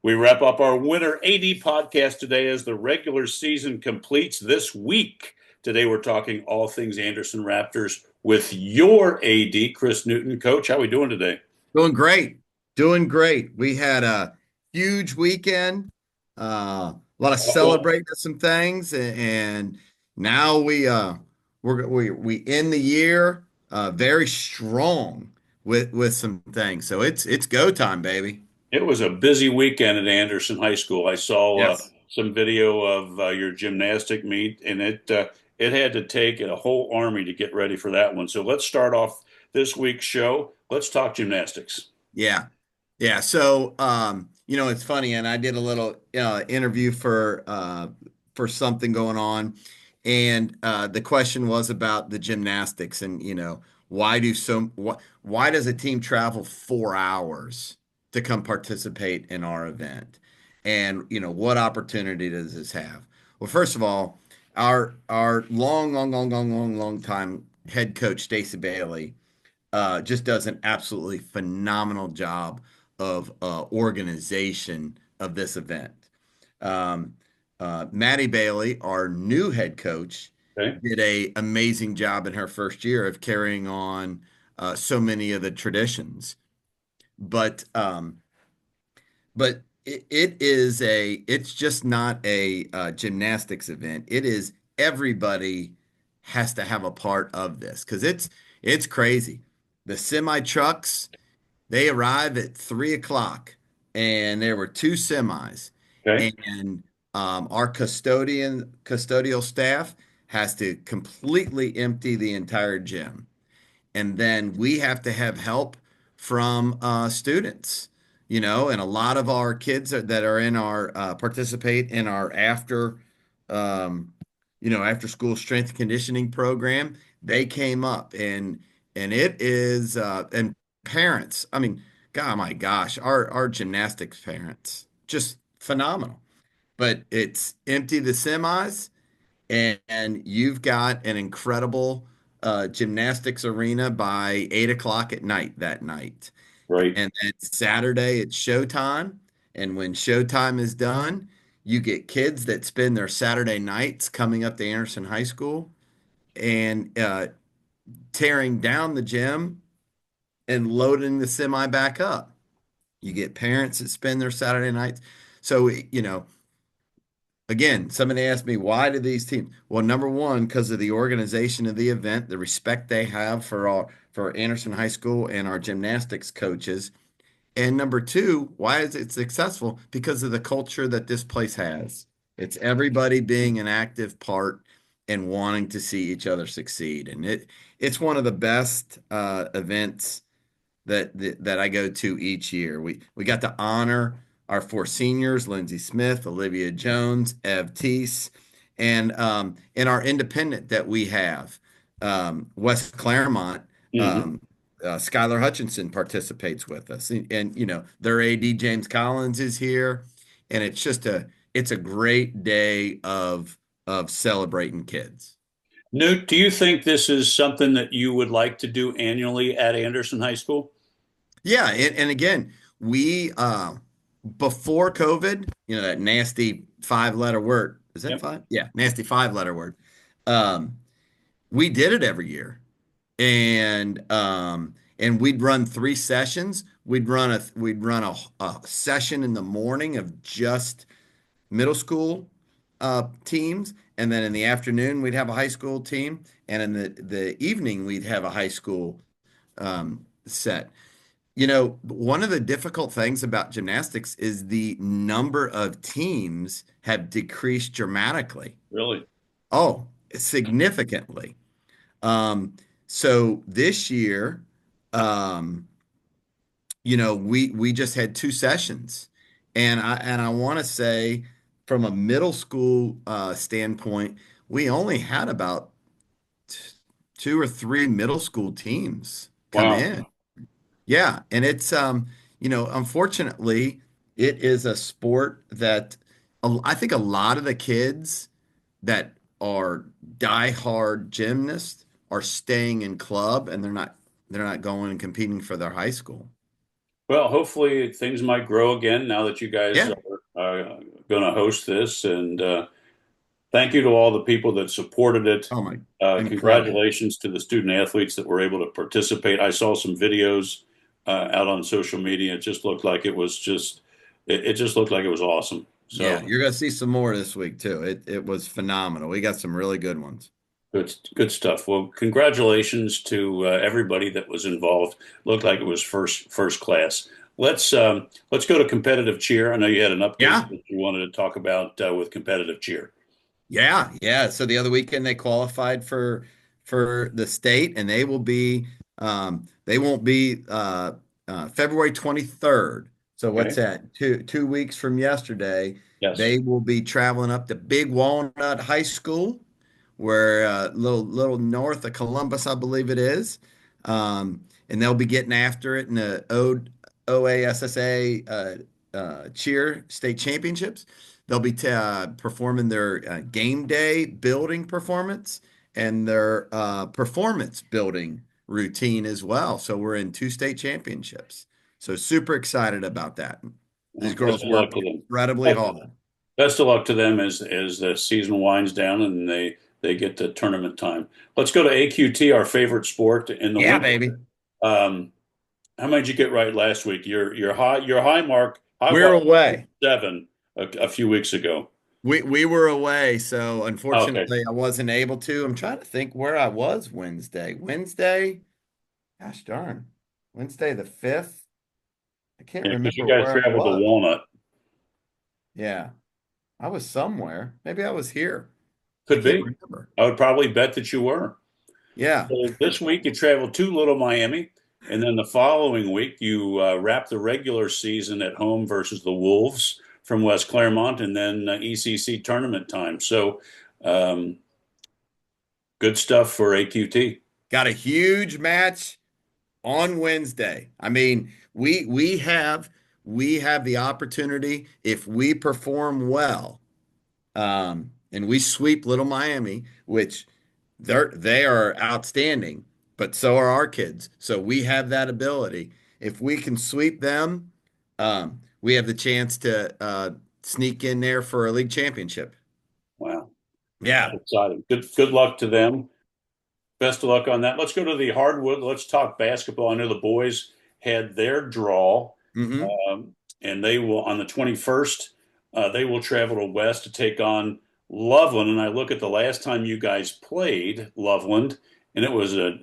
We wrap up our Winter AD podcast today as the regular season completes this week. Today we're talking all things Anderson Raptors with your AD, Chris Newton. Coach, how are we doing today? Doing great. Doing great. We had a huge weekend, a lot of Oh, celebrating some things, and now we end the year very strong with some things. So it's go time, baby. it was a busy weekend at Anderson High School. I saw Yes. some video of your gymnastic meet, and it had to take a whole army to get ready for that one. So let's start off this week's show. Let's talk gymnastics. Yeah. Yeah. So it's funny, and I did a little interview for something going on, and the question was about the gymnastics, and why does a team travel 4 hours to come participate in our event, and what opportunity does this have? Well, first of all, our long time head coach Stacey Bailey just does an absolutely phenomenal job of organization of this event. Um, Maddie Bailey, our new head coach, Okay. did a amazing job in her first year of carrying on so many of the traditions. But it's just not a gymnastics event. It is everybody has to have a part of this because it's crazy. The semi trucks, they arrive at 3 o'clock, and there were two semis, Okay. and our custodial staff has to completely empty the entire gym, and then we have to have help from students, and a lot of our kids that are in our participate in our um, after school strength and conditioning program. They came up, and it is and parents. I mean, God, my gosh, our gymnastics parents just phenomenal. But it's empty the semis, and you've got an incredible gymnastics arena by 8 o'clock at night that night. Right. And then Saturday it's showtime. And when showtime is done, you get kids that spend their Saturday nights coming up to Anderson High School and tearing down the gym and loading the semi back up. You get parents that spend their Saturday nights. So, again, somebody asked me, why do these teams? Well, number one, because of the organization of the event, the respect they have for Anderson High School and our gymnastics coaches. And number two, why is it successful? Because of the culture that this place has. It's everybody being an active part and wanting to see each other succeed. And it's one of the best events that I go to each year. We got to honor our four seniors: Lindsay Smith, Olivia Jones, Ev Teese, and our independent that we have, West Claremont. Hmm. Um, Skylar Hutchinson participates with us, and their AD James Collins is here, and it's a great day of celebrating kids. Newt, do you think this is something that you would like to do annually at Anderson High School? Yeah, and again, we before COVID, that nasty 5 letter word. Is that Yep. five? Yeah, nasty 5 letter word. Um, we did it every year. And we'd run 3 sessions. We'd run a session in the morning of just middle school teams, and then in the afternoon we'd have a high school team, and in the evening we'd have a high school set. One of the difficult things about gymnastics is the number of teams have decreased dramatically. Really? Oh, significantly. Um, so this year, um, we just had 2 sessions, and I want to say from a middle school standpoint, we only had about t- 2 or 3 middle school teams come Wow. in. Yeah, and it's unfortunately, it is a sport that I think a lot of the kids that are diehard gymnasts are staying in club, and they're not going and competing for their high school. Well, hopefully things might grow again now that you guys Yeah. are going to host this. And thank you to all the people that supported it. Oh my, incredible. Congratulations to the student athletes that were able to participate. I saw some videos out on social media. It just looked like it just looked like it was awesome. Yeah, So you're gonna see some more this week too. It was phenomenal. We got some really good ones. good stuff. Well, congratulations to everybody that was involved. Looked like it was first class. Let's go to competitive cheer. I know you had an update Yeah. that you wanted to talk about with competitive cheer. Yeah, yeah. So the other weekend they qualified for the state, and they won't be February 23rd. So what's Okay. that? Two weeks from yesterday, Yes. they will be traveling up to Big Walnut High School, where little north of Columbus, I believe it is. And they'll be getting after it in the OASSA cheer state championships. They'll be performing their game day building performance and their performance building routine as well. So we're in two state championships. So super excited about that. These Well, best girls of work luck to them. incredibly Best, hard. best of luck to them as the season winds down and they get to tournament time. Let's go to AQT, our favorite sport in the Yeah, winter. baby. Um, how many did you get right last week? Your high We're water mark was away. 7 a few weeks ago. We were away, so Okay, unfortunately I wasn't able to. I'm trying to think where I was Wednesday. Wednesday, gosh darn. Wednesday the 5th. I can't yeah, because you remember guys where I traveled to was. Walnut. Yeah, I was somewhere. Maybe I was here. I Could can't be. remember. I would probably bet that you were. Yeah. So this week you traveled to Little Miami, and then the following week you wrapped the regular season at home versus the Wolves from West Claremont, and then ECC tournament time. So um, good stuff for AQT. Got a huge match on Wednesday. I mean, we have the opportunity if we perform well, and we sweep Little Miami, which they are outstanding, but so are our kids. So we have that ability. If we can sweep them, we have the chance to sneak in there for a league championship. Wow, Yeah. exciting! Good luck to them. Best of luck on that. Let's go to the hardwood. Let's talk basketball. I know the boys had their draw, Hmm. um, and they will on the 21st. They will travel to West to take on Loveland. And I look at the last time you guys played Loveland, and it was a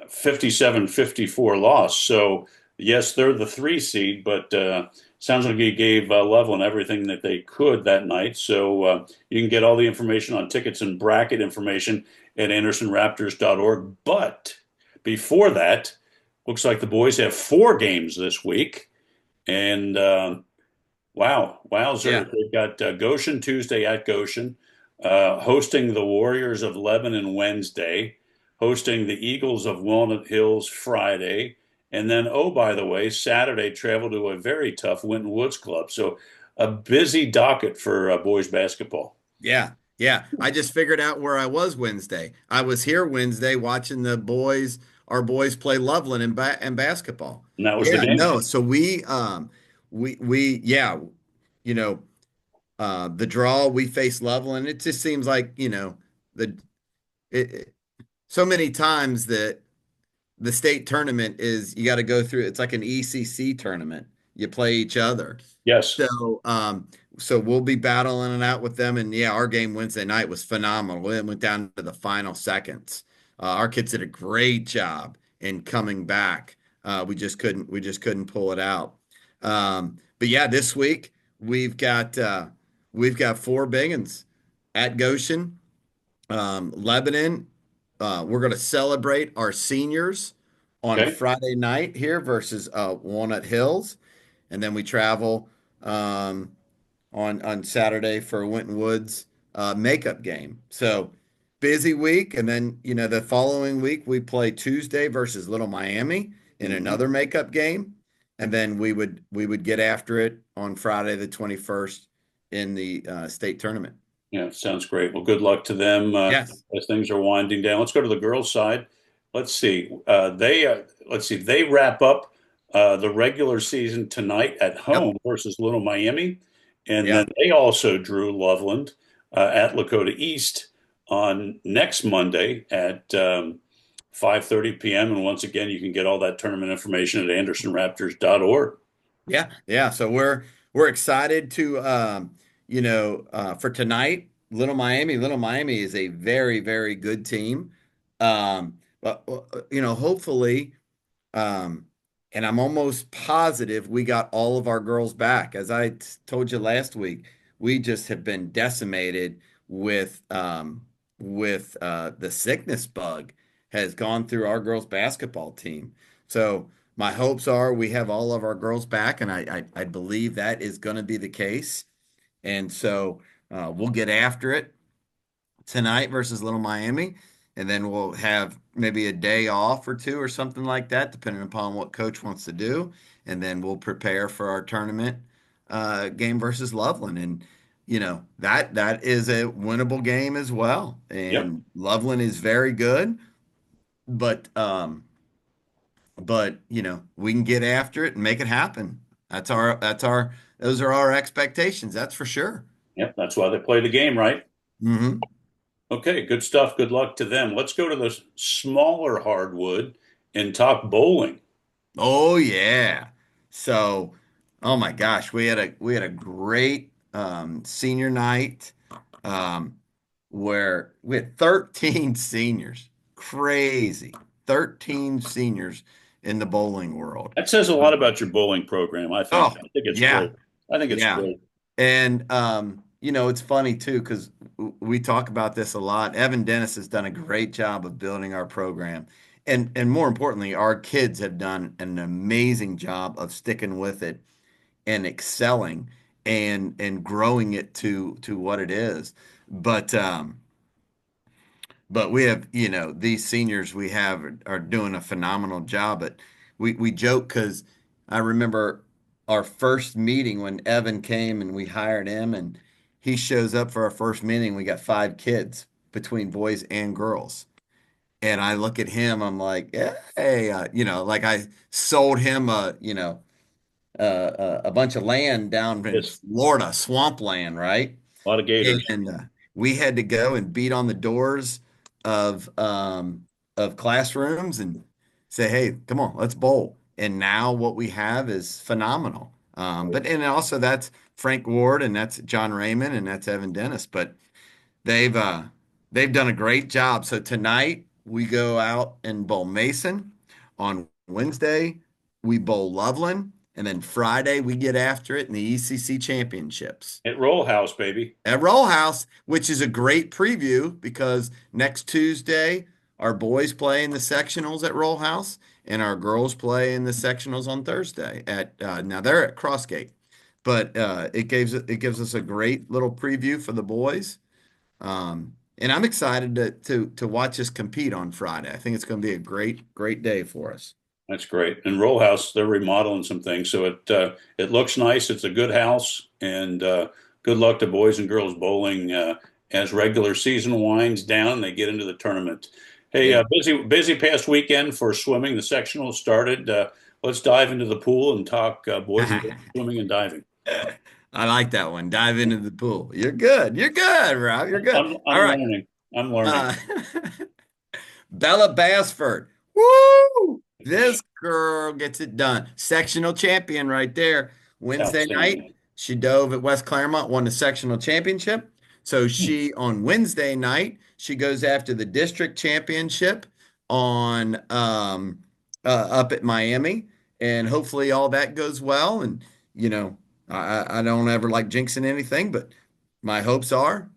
57-54 loss. So yes, they're the 3 seed, but sounds like you gave Loveland everything that they could that night. So you can get all the information on tickets and bracket information at andersonraptors.org. But before that, looks like the boys have 4 games this week. And wow, Yeah. wowzer. They've got Goshen Tuesday at Goshen, hosting the Warriors of Lebanon Wednesday, hosting the Eagles of Walnut Hills Friday, and then, oh, by the way, Saturday travel to a very tough Winton Woods club. So a busy docket for boys basketball. Yeah. Yeah. I just figured out where I was Wednesday. I was here Wednesday watching our boys play Loveland in basketball. And that was the Yeah, game. no. So yeah, you know, the draw we face Loveland, it just seems like, the it so many times that the state tournament is you got to go through it's like an ECC tournament. You play each other. Yes. So we'll be battling it out with them. And yeah, our game Wednesday night was phenomenal. It went down to the final seconds. Our kids did a great job in coming back. We just couldn't pull it out. But yeah, this week we've got 4 big ones at Goshen, Lebanon. We're going to celebrate our seniors on Okay. Friday night here versus Walnut Hills, and then we travel um, on Saturday for Winton Woods makeup game. So busy week, and then the following week we play Tuesday versus Little Miami in Mhm. another makeup game, and then we would get after it on Friday the 21st in the state tournament. Yeah, sounds great. Well, good luck to them Yes. as things are winding down. Let's go to the girls' side. Let's see. Let's see. They wrap up. the regular season tonight at Yep. home versus Little Miami. And Yeah. then they also drew Loveland at Lakota East on next Monday at 5:30 p.m. And once again, you can get all that tournament information at andersonraptors.org. Yeah. Yeah. So we're excited to for tonight, Little Miami is a very, very good team. But hopefully. Um, and I'm almost positive we got all of our girls back. As I told you last week, we just have been decimated with the sickness bug has gone through our girls basketball team. So my hopes are we have all of our girls back, and I believe that is going to be the case. And so we'll get after it tonight versus Little Miami, and then we'll have maybe a day off or two or something like that, depending upon what coach wants to do, and then we'll prepare for our tournament game versus Loveland, and that is a winnable game as well. Yep. And Loveland is very good, but we can get after it and make it happen. Those are our expectations. That's for sure. Yep. That's why they play the game, right? Hmm. Okay. Good stuff. Good luck to them. Let's go to the smaller hardwood and talk bowling. Oh yeah. So, oh my gosh, we had a great senior night um, where we had 13 seniors. Crazy. 13 seniors in the bowling world. That says a lot about your bowling program, I think. Oh, I think it's yeah. great. I think it's Yeah. great. And it's funny too because we talk about this a lot. Evan Dennis has done a great job of building our program, and more importantly, our kids have done an amazing job of sticking with it and excelling and growing it to what it is. But we have, these seniors we have are doing a phenomenal job. But we joke because I remember our first meeting when Evan came and we hired him, and he shows up for our first meeting. We got 5 kids between boys and girls. And I look at him, I'm like, hey, like I sold him a bunch of land down in It's Florida, swampland, right? a lot of gators. And we had to go and beat on the doors of classrooms and say, "Hey, come on, let's bowl." And now what we have is phenomenal. But and also that's Frank Ward and that's John Raymond and that's Evan Dennis. But they've uh, they've done a great job. So tonight we go out and bowl Mason. On Wednesday we bowl Loveland, and then Friday we get after it in the ECC championships At Roll House, baby. at Roll House, which is a great preview because next Tuesday our boys play in the sectionals at Roll House and our girls play in the sectionals on Thursday at now they're at Crossgate, but it gives us a great little preview for the boys. And I'm excited to watch us compete on Friday. I think it's going to be a great day for us. That's great. And Roll House, they're remodeling some things, so it looks nice. It's a good house, and good luck to boys and girls bowling as regular season winds down. They get into the tournament. Hey, Yeah. busy past weekend for swimming. The sectional started. Let's dive into the pool and talk boys and girls swimming and diving. I like that one. Dive into the pool. You're good. You're good, Rob. You're good. I'm All right. learning. I'm learning. Uh, Bella Bassford. Woo! This girl gets it done. Sectional champion right there. Wednesday night, Outstanding. she dove at West Claremont, won the sectional championship. So she on Wednesday night, she goes after the district championship on up at Miami, and hopefully all that goes well. And I don't ever like jinxing anything, but my hopes are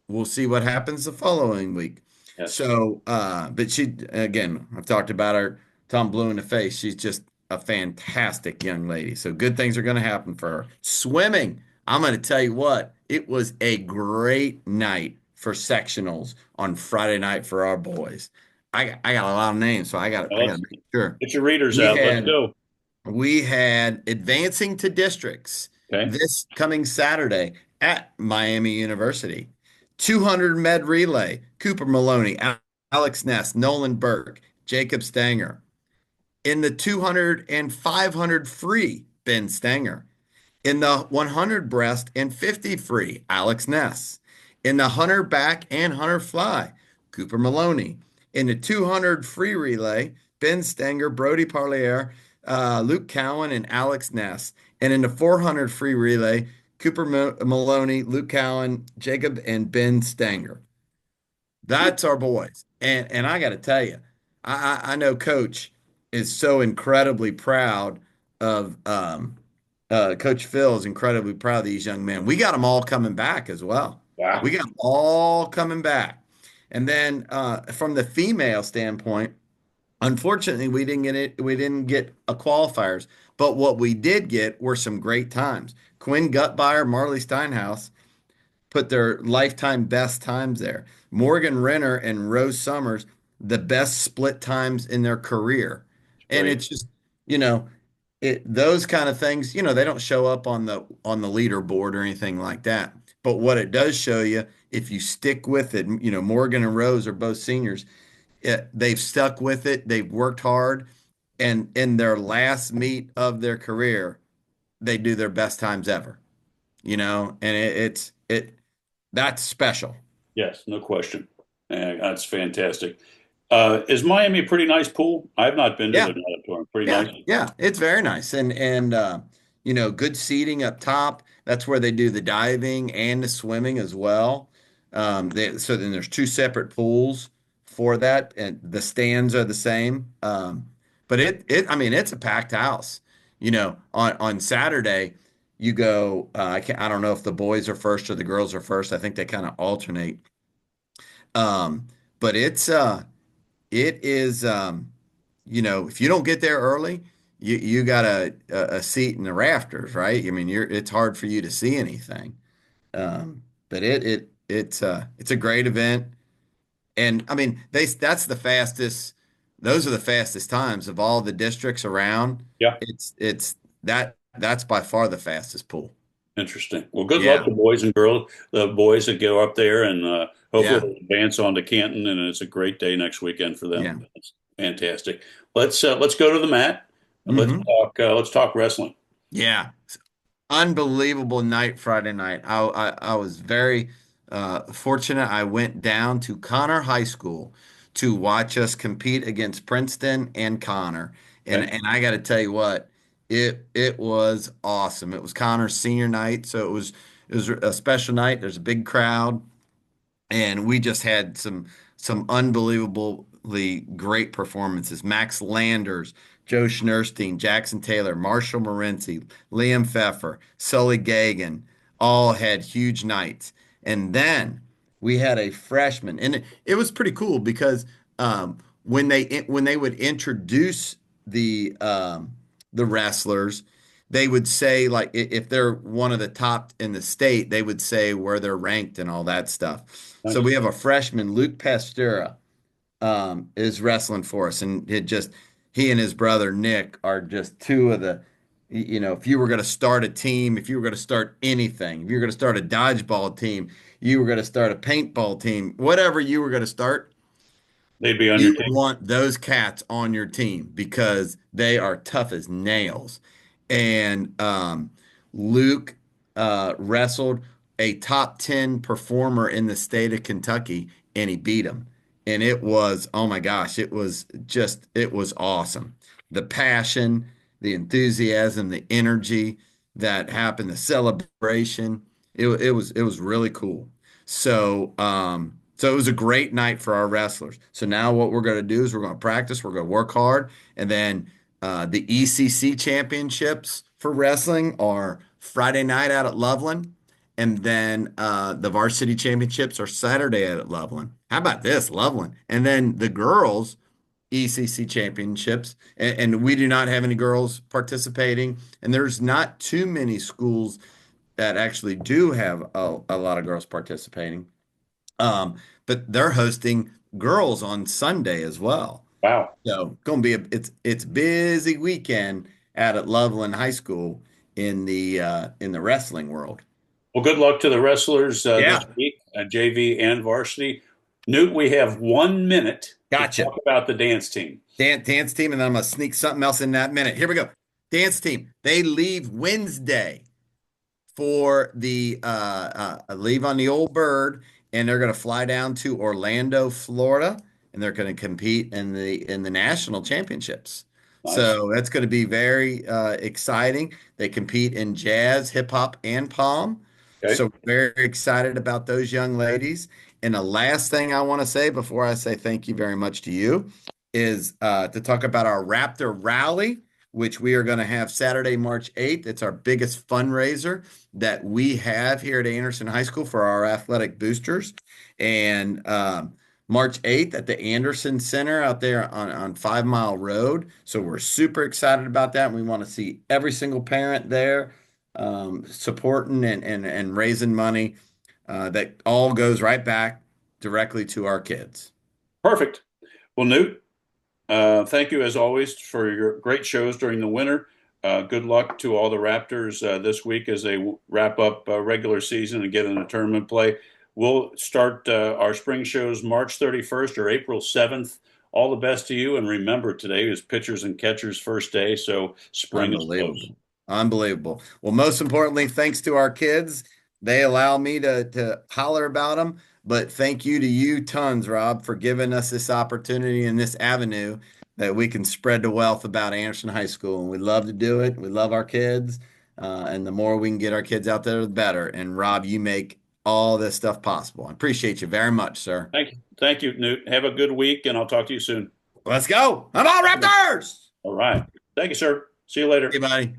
we'll see what happens the following week. Yes, So, but she, again, I've talked about her, Tom Blue in the face. She's just a fantastic young lady. So good things are going to happen for her. Swimming, I'm going to tell you what, it was a great night for sectionals on Friday night for our boys. I got a lot of names, so now I got let's to make sure. get your readers We out. Let's had go. we had advancing to districts Okay. this coming Saturday at Miami University. 200 med relay, Cooper Maloney, Alex Ness, Nolan Burke, Jacob Stanger. In the 200 and 500 free, Ben Stenger. In the 100 breast and 50 free, Alex Ness. In the 100 back and 100 fly, Cooper Maloney. In the 200 free relay, Ben Stenger, Brody Parlier, Luke Cowan, and Alex Ness. And in the 400 free relay, Cooper Maloney, Luke Cowan, Jacob, and Ben Stenger. That's our boys. And I got to tell you, I know Coach is so incredibly proud of Coach Phil is incredibly proud of these young men. We got them all coming back as well. Wow. We got them all coming back. And then from the female standpoint, unfortunately, we didn't get it. We didn't get a qualifiers. But what we did get were some great times. Quinn Gutbuyer, Marley Steinhaus put their lifetime best times there. Morgan Renner and Rose Summers, the best split times in their career. And Great. it's just, you know, those kind of things, they don't show up on the leaderboard or anything like that. But what it does show you, if you stick with it, Morgan and Rose are both seniors. They've stuck with it. They've worked hard, and in their last meet of their career, they do their best times ever. And that's special. Yes, no question. That's fantastic. Is Miami a pretty nice pool? I've not been to the Yeah. natatorium. Pretty Yeah, nice. yeah, it's very nice, and good seating up top. That's where they do the diving and the swimming as well. So then there's two separate pools for that, and the stands are the same. But I mean, it's a packed house. On Saturday, you go. I don't know if the boys are first or the girls are first. I think they kind of alternate. But it is. If you don't get there early, you got a seat in the rafters, right? I mean, it's hard for you to see anything. But it's a great event, and I mean, that's the fastest. Those are the fastest times of all the districts around. Yeah, That's by far the fastest pool. interesting. Well, good luck Yeah, to boys and girls, the boys that go up there, and hopefully yeah, they'll advance on to Canton, and it's a great day next weekend for them. yeah. That's fantastic. Let's go to the mat. Hmm. Let's talk wrestling. Yeah. Unbelievable night Friday night. I was very fortunate. I went down to Connor High School to watch us compete against Princeton and Connor. And Okay, and I got to tell you what, it was awesome. It was Connor's senior night, so it was a special night. There's a big crowd and we just had some unbelievably great performances. Max Landers, Joe Schnerstein, Jackson Taylor, Marshall Morency, Liam Pfeffer, Sully Gagan, all had huge nights. And then we had a freshman, and it was pretty cool because when they would introduce the wrestlers, they would say like if they're one of the top in the state, they would say where they're ranked and all that stuff. So nice. we have a freshman, Luke Pastura, is wrestling for us, and he and his brother Nick are just two of the, if you were going to start a team, if you were going to start anything, if you were going to start a dodgeball team, you were going to start a paintball team, whatever you were going to start, They'd be on your you team. want those cats on your team because they are tough as nails. And Luke wrestled a top 10 performer in the state of Kentucky and he beat him. And it was, oh my gosh, it was awesome. The passion, the enthusiasm, the energy that happened, the celebration, it was really cool. So it was a great night for our wrestlers. So now what we're going to do is we're going to practice, we're going to work hard, and then the ECC championships for wrestling are Friday night out at Loveland, and then the varsity championships are Saturday out at Loveland. How about this, Loveland? And then the girls ECC championships, and we do not have any girls participating, and there's not too many schools that actually do have a lot of girls participating. But they're hosting girls on Sunday as well. Wow. So gonna be it's busy weekend out at Loveland High School in the wrestling world. Well, good luck to the wrestlers this Yeah. week, JV and varsity. Newt, we have 1 minute to Gotcha. talk about the dance team. Dance team, and then I'm gonna sneak something else in that minute. Here we go. Dance team. They leave Wednesday for the leave on the old bird, and they're going to fly down to Orlando, Florida, and they're going to compete in the national championships. Nice. So that's going to be very exciting. They compete in jazz, hip hop, and pom. Okay. So very excited about those young ladies. And the last thing I want to say before I say thank you very much to you is to talk about our Raptor Rally, which we are going to have Saturday, March 8th. It's our biggest fundraiser that we have here at Anderson High School for our athletic boosters. And March 8th at the Anderson Center out there on 5 Mile Road. So we're super excited about that. And we want to see every single parent there supporting and raising money that all goes right back directly to our kids. Perfect. Well, Newt, thank you as always for your great shows during the winter. Good luck to all the Raptors this week as they wrap up regular season and get into tournament play. We'll start our spring shows March 31st or April 7th. All the best to you. And remember, today is pitchers and catchers' first day, so spring is close. Unbelievable. Unbelievable. Well, most importantly, thanks to our kids. They allow me to holler about them. But thank you to you tons, Rob, for giving us this opportunity and this avenue that we can spread the wealth about Anderson High School. And we love to do it. We love our kids. And the more we can get our kids out there, the better. And Rob, you make all this stuff possible. I appreciate you very much, sir. Thank you. Thank you, Newt. Have a good week, and I'll talk to you soon. Let's go. I'm all Raptors. All right. Thank you, sir. See you Hey, later. buddy.